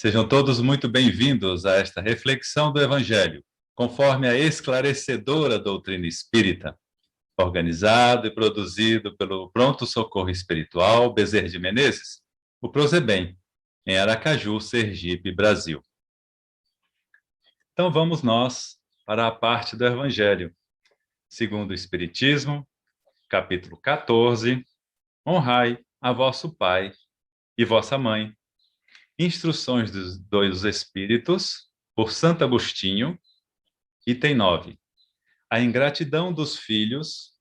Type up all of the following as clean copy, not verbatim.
Sejam todos muito bem-vindos a esta reflexão do Evangelho, conforme a esclarecedora doutrina espírita, organizado e produzido pelo Pronto Socorro Espiritual Bezerra de Menezes, o Prozebem, em Aracaju, Sergipe, Brasil. Então vamos nós para a parte do Evangelho, segundo o Espiritismo, capítulo 14, honrai a vosso pai e vossa mãe. Instruções dos Espíritos, por Santo Agostinho, item 9. A ingratidão dos filhos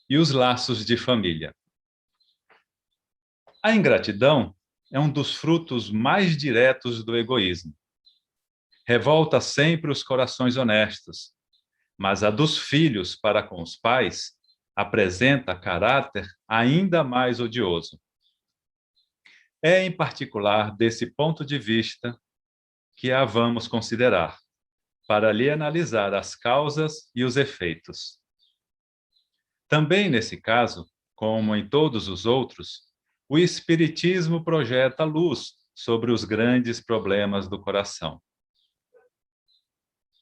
e os laços de família. A ingratidão é um dos frutos mais diretos do egoísmo. Revolta sempre os corações honestos, mas a dos filhos para com os pais apresenta caráter ainda mais odioso. É, em particular, desse ponto de vista que a vamos considerar, para lhe analisar as causas e os efeitos. Também nesse caso, como em todos os outros, o Espiritismo projeta luz sobre os grandes problemas do coração.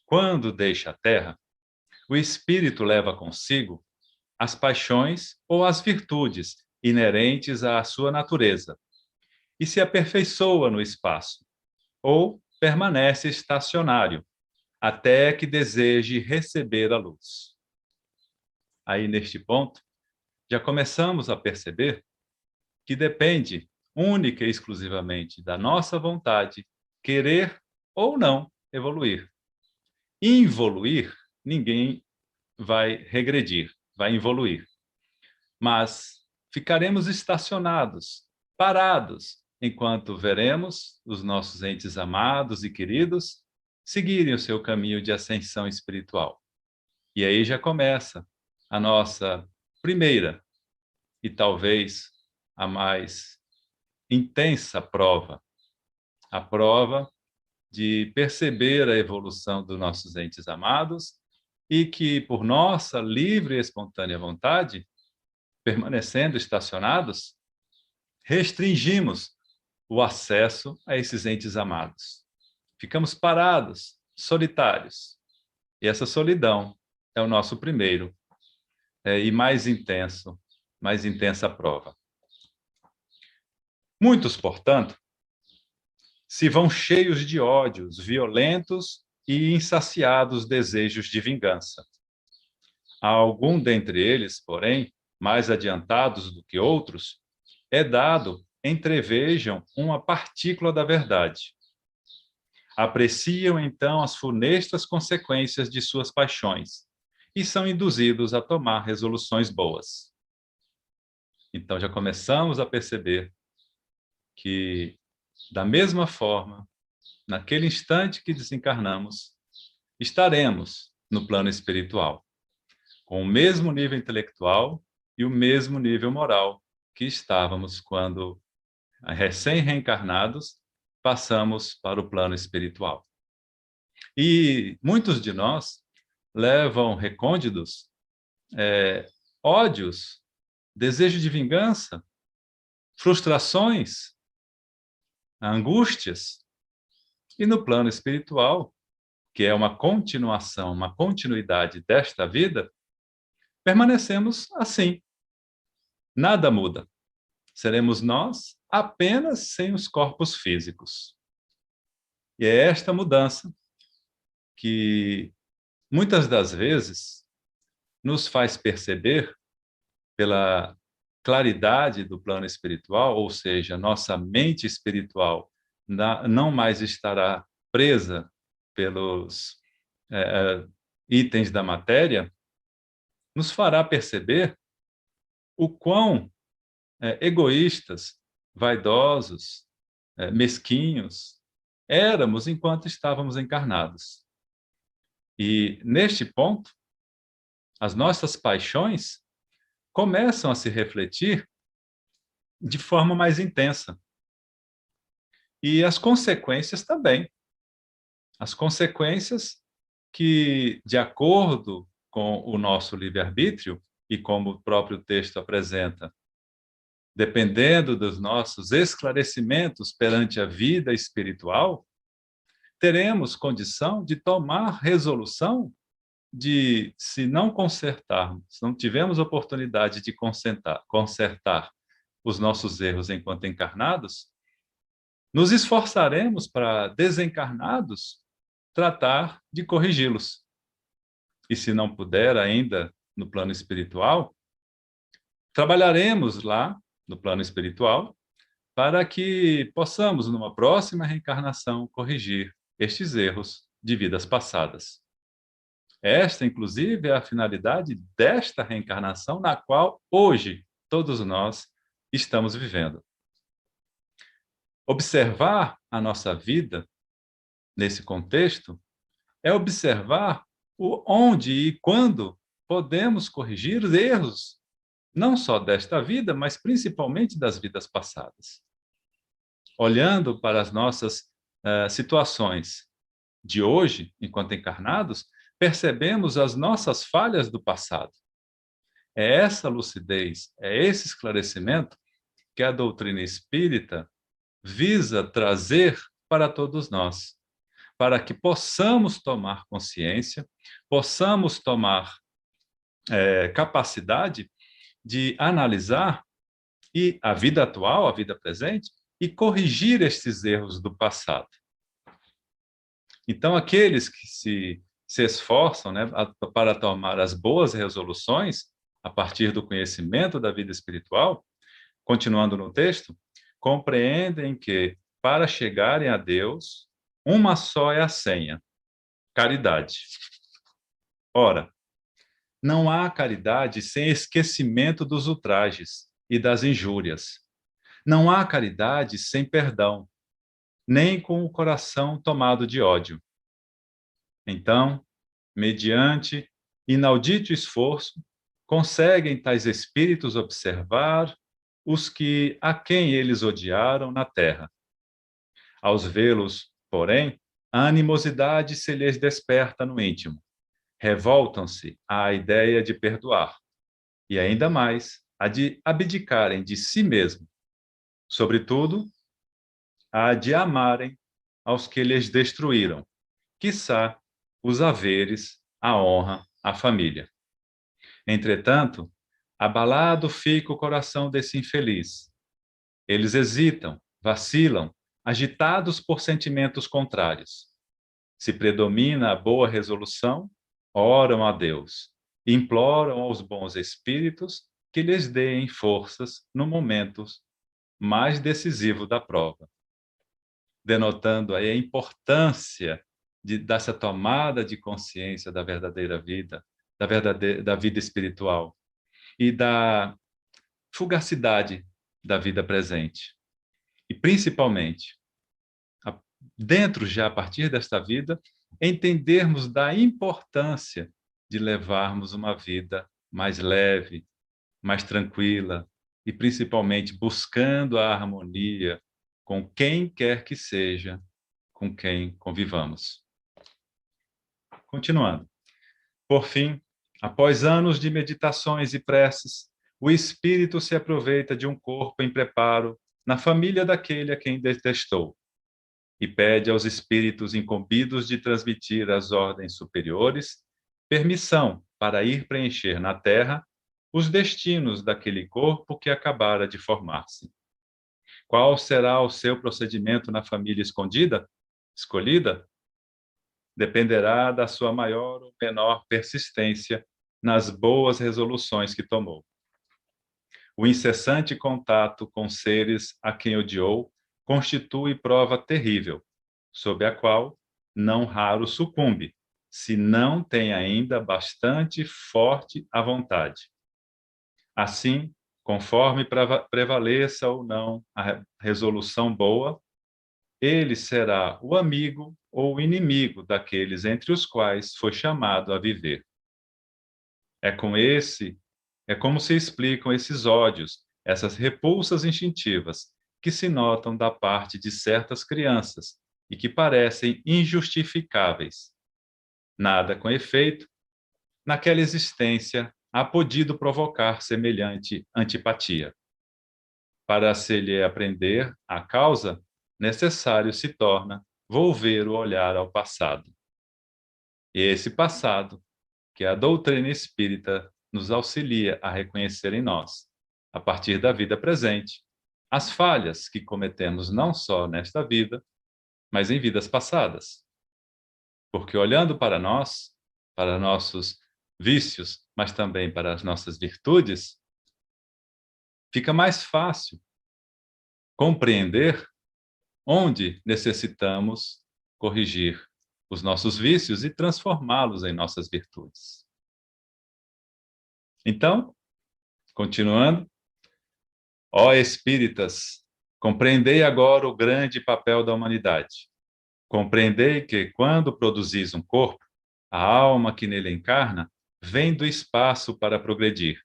Quando deixa a Terra, o Espírito leva consigo as paixões ou as virtudes inerentes à sua natureza e se aperfeiçoa no espaço, ou permanece estacionário, até que deseje receber a luz. Aí, neste ponto, já começamos a perceber que depende única e exclusivamente da nossa vontade querer ou não evoluir. Involuir, ninguém vai regredir, vai evoluir. Mas ficaremos estacionados, parados, enquanto veremos os nossos entes amados e queridos seguirem o seu caminho de ascensão espiritual. E aí já começa a nossa primeira e talvez a mais intensa prova, a prova de perceber a evolução dos nossos entes amados e que, por nossa livre e espontânea vontade, permanecendo estacionados, restringimos o acesso a esses entes amados. Ficamos parados, solitários. E essa solidão é o nosso primeiro e mais intensa prova. Muitos, portanto, se vão cheios de ódios violentos e insaciados desejos de vingança. A algum dentre eles, porém, mais adiantados do que outros, é dado entrevejam uma partícula da verdade. Apreciam, então, as funestas consequências de suas paixões e são induzidos a tomar resoluções boas. Então, já começamos a perceber que, da mesma forma, naquele instante que desencarnamos, estaremos no plano espiritual, com o mesmo nível intelectual e o mesmo nível moral que estávamos quando, recém-reencarnados, passamos para o plano espiritual. E muitos de nós levam recônditos, ódios, desejo de vingança, frustrações, angústias. E no plano espiritual, que é uma continuação, uma continuidade desta vida, permanecemos assim. Nada muda. Seremos nós apenas sem os corpos físicos. E é esta mudança que muitas das vezes nos faz perceber, pela claridade do plano espiritual, ou seja, nossa mente espiritual não mais estará presa pelos itens da matéria, nos fará perceber o quão egoístas, vaidosos, mesquinhos éramos enquanto estávamos encarnados. E, neste ponto, as nossas paixões começam a se refletir de forma mais intensa. E as consequências também. As consequências que, de acordo com o nosso livre-arbítrio, e como o próprio texto apresenta, dependendo dos nossos esclarecimentos perante a vida espiritual, teremos condição de tomar resolução de, se não consertarmos, se não tivermos oportunidade de consertar os nossos erros enquanto encarnados, nos esforçaremos para, desencarnados, tratar de corrigi-los. E se não puder ainda no plano espiritual, trabalharemos lá no plano espiritual para que possamos, numa próxima reencarnação, corrigir estes erros de vidas passadas. Esta, inclusive, é a finalidade desta reencarnação na qual hoje todos nós estamos vivendo. Observar a nossa vida nesse contexto é observar onde e quando podemos corrigir os erros, não só desta vida, mas principalmente das vidas passadas. Olhando para as nossas situações de hoje, enquanto encarnados, percebemos as nossas falhas do passado. É essa lucidez, é esse esclarecimento que a doutrina espírita visa trazer para todos nós, para que possamos tomar consciência, possamos tomar capacidade de analisar e a vida atual, a vida presente, e corrigir estes erros do passado. Então, aqueles que se esforçam, né, para tomar as boas resoluções, a partir do conhecimento da vida espiritual, continuando no texto, compreendem que, para chegarem a Deus, uma só é a senha: caridade. Ora, não há caridade sem esquecimento dos ultrajes e das injúrias. Não há caridade sem perdão, nem com o coração tomado de ódio. Então, mediante inaudito esforço, conseguem tais espíritos observar os que a quem eles odiaram na terra. Aos vê-los, porém, a animosidade se lhes desperta no íntimo. Revoltam-se à ideia de perdoar, e ainda mais a de abdicarem de si mesmo, sobretudo a de amarem aos que lhes destruíram, quiçá os haveres, a honra, a família. Entretanto, abalado fica o coração desse infeliz. Eles hesitam, vacilam, agitados por sentimentos contrários. Se predomina a boa resolução, oram a Deus, imploram aos bons espíritos que lhes deem forças no momento mais decisivo da prova, denotando aí a importância dessa tomada de consciência da verdadeira vida, da vida espiritual e da fugacidade da vida presente. E, principalmente, dentro já a partir desta vida, entendermos da importância de levarmos uma vida mais leve, mais tranquila e, principalmente, buscando a harmonia com quem quer que seja com quem convivamos. Continuando. Por fim, após anos de meditações e preces, o espírito se aproveita de um corpo em preparo na família daquele a quem detestou e pede aos espíritos incumbidos de transmitir às ordens superiores permissão para ir preencher na Terra os destinos daquele corpo que acabara de formar-se. Qual será o seu procedimento na família escolhida? Dependerá da sua maior ou menor persistência nas boas resoluções que tomou. O incessante contato com seres a quem odiou constitui prova terrível, sob a qual não raro sucumbe, se não tem ainda bastante forte a vontade. Assim, conforme prevaleça ou não a resolução boa, ele será o amigo ou o inimigo daqueles entre os quais foi chamado a viver. É como se explicam esses ódios, essas repulsas instintivas que se notam da parte de certas crianças e que parecem injustificáveis. Nada com efeito, naquela existência há podido provocar semelhante antipatia. Para se lhe aprender a causa, necessário se torna volver o olhar ao passado. E esse passado, que a doutrina espírita nos auxilia a reconhecer em nós, a partir da vida presente, as falhas que cometemos não só nesta vida, mas em vidas passadas. Porque olhando para nós, para nossos vícios, mas também para as nossas virtudes, fica mais fácil compreender onde necessitamos corrigir os nossos vícios e transformá-los em nossas virtudes. Então, continuando, ó espíritas, compreendei agora o grande papel da humanidade. Compreendei que, quando produzis um corpo, a alma que nele encarna vem do espaço para progredir.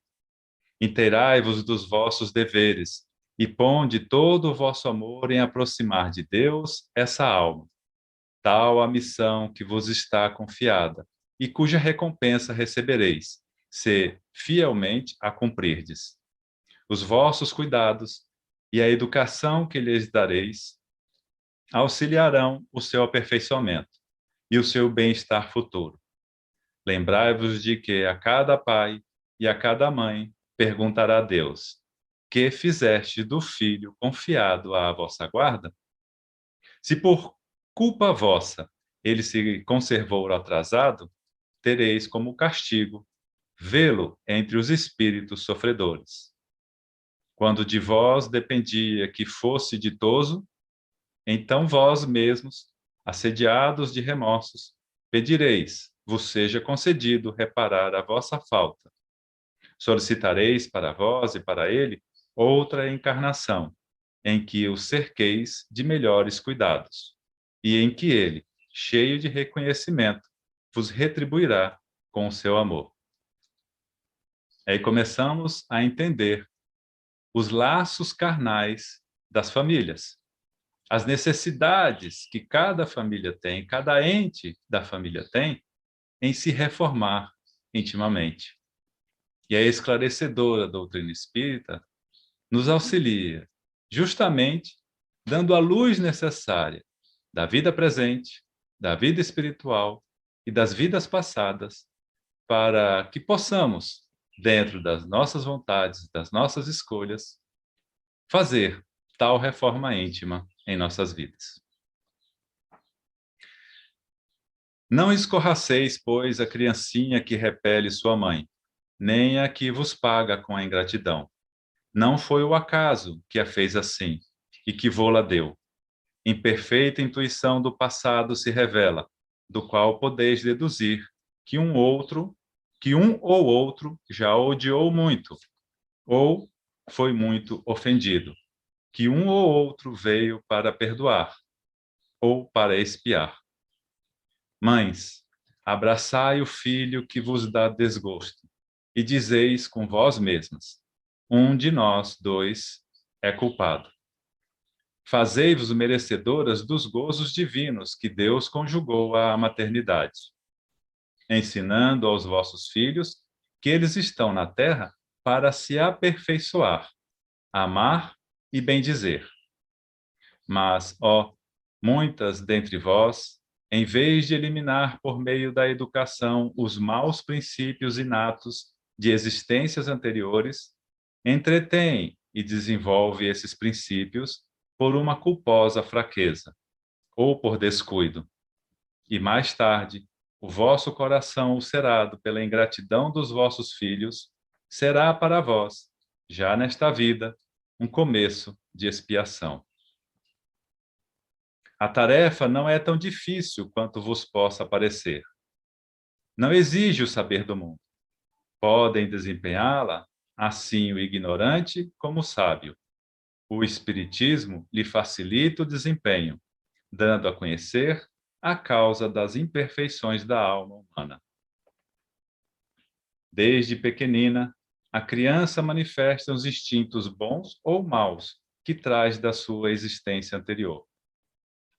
Inteirai-vos dos vossos deveres e ponde todo o vosso amor em aproximar de Deus essa alma. Tal a missão que vos está confiada e cuja recompensa recebereis, se fielmente a cumprirdes. Os vossos cuidados e a educação que lhes dareis auxiliarão o seu aperfeiçoamento e o seu bem-estar futuro. Lembrai-vos de que a cada pai e a cada mãe perguntará a Deus: que fizeste do filho confiado à vossa guarda? Se por culpa vossa ele se conservou atrasado, tereis como castigo vê-lo entre os espíritos sofredores. Quando de vós dependia que fosse ditoso, então vós mesmos, assediados de remorsos, pedireis, vos seja concedido reparar a vossa falta. Solicitareis para vós e para ele outra encarnação, em que o cerqueis de melhores cuidados, e em que ele, cheio de reconhecimento, vos retribuirá com o seu amor. Aí começamos a entender os laços carnais das famílias, as necessidades que cada família tem, cada ente da família tem, em se reformar intimamente. E a esclarecedora doutrina espírita nos auxilia, justamente dando a luz necessária da vida presente, da vida espiritual e das vidas passadas, para que possamos, dentro das nossas vontades, das nossas escolhas, fazer tal reforma íntima em nossas vidas. Não escorraceis, pois, a criancinha que repele sua mãe, nem a que vos paga com a ingratidão. Não foi o acaso que a fez assim, e que vô-la deu. Imperfeita intuição do passado se revela, do qual podeis deduzir que um ou outro já odiou muito, ou foi muito ofendido, que um ou outro veio para perdoar, ou para expiar. Mães, abraçai o filho que vos dá desgosto, e dizeis com vós mesmas: um de nós dois é culpado. Fazei-vos merecedoras dos gozos divinos que Deus conjugou à maternidade, ensinando aos vossos filhos que eles estão na terra para se aperfeiçoar, amar e bendizer. Mas, ó, muitas dentre vós, em vez de eliminar por meio da educação os maus princípios inatos de existências anteriores, entretêm e desenvolve esses princípios por uma culposa fraqueza ou por descuido. E mais tarde, o vosso coração ulcerado pela ingratidão dos vossos filhos será para vós, já nesta vida, um começo de expiação. A tarefa não é tão difícil quanto vos possa parecer. Não exige o saber do mundo. Podem desempenhá-la, assim o ignorante como o sábio. O Espiritismo lhe facilita o desempenho, dando a conhecer a causa das imperfeições da alma humana. Desde pequenina, a criança manifesta os instintos bons ou maus que traz da sua existência anterior.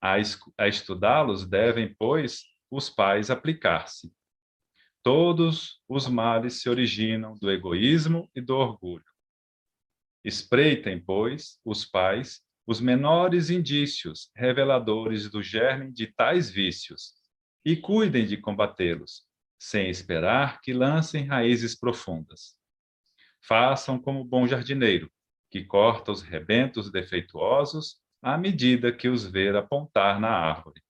A estudá-los devem, pois, os pais aplicar-se. Todos os males se originam do egoísmo e do orgulho. Espreitem, pois, os pais, os menores indícios reveladores do germe de tais vícios, e cuidem de combatê-los, sem esperar que lancem raízes profundas. Façam como o bom jardineiro, que corta os rebentos defeituosos à medida que os ver apontar na árvore.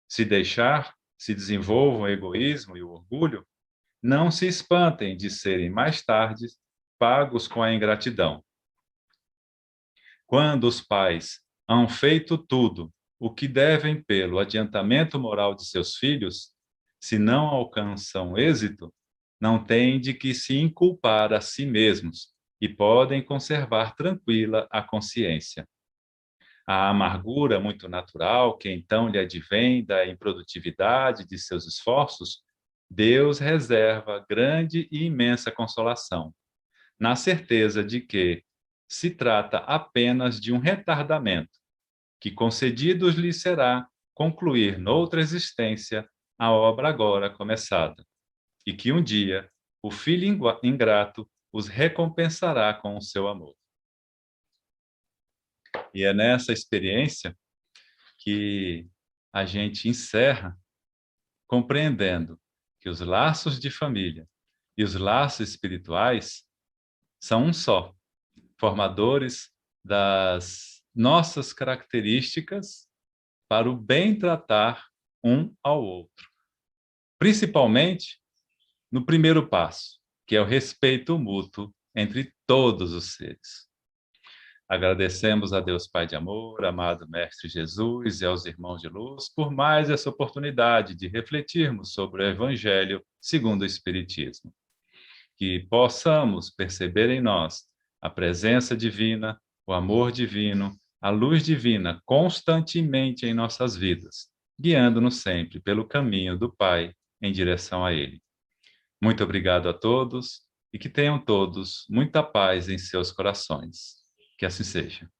Se deixar, se desenvolvam o egoísmo e o orgulho, não se espantem de serem mais tarde pagos com a ingratidão. Quando os pais hão feito tudo o que devem pelo adiantamento moral de seus filhos, se não alcançam êxito, não têm de que se inculpar a si mesmos e podem conservar tranquila a consciência. A amargura muito natural que então lhe advém da improdutividade de seus esforços, Deus reserva grande e imensa consolação, na certeza de que se trata apenas de um retardamento, que concedido lhe será concluir noutra existência a obra agora começada, e que um dia o filho ingrato os recompensará com o seu amor. E é nessa experiência que a gente encerra compreendendo que os laços de família e os laços espirituais são um só, formadores das nossas características para o bem tratar um ao outro. Principalmente no primeiro passo, que é o respeito mútuo entre todos os seres. Agradecemos a Deus Pai de amor, amado Mestre Jesus e aos irmãos de luz por mais essa oportunidade de refletirmos sobre o Evangelho segundo o Espiritismo. Que possamos perceber em nós a presença divina, o amor divino, a luz divina constantemente em nossas vidas, guiando-nos sempre pelo caminho do Pai em direção a Ele. Muito obrigado a todos e que tenham todos muita paz em seus corações. Que assim seja.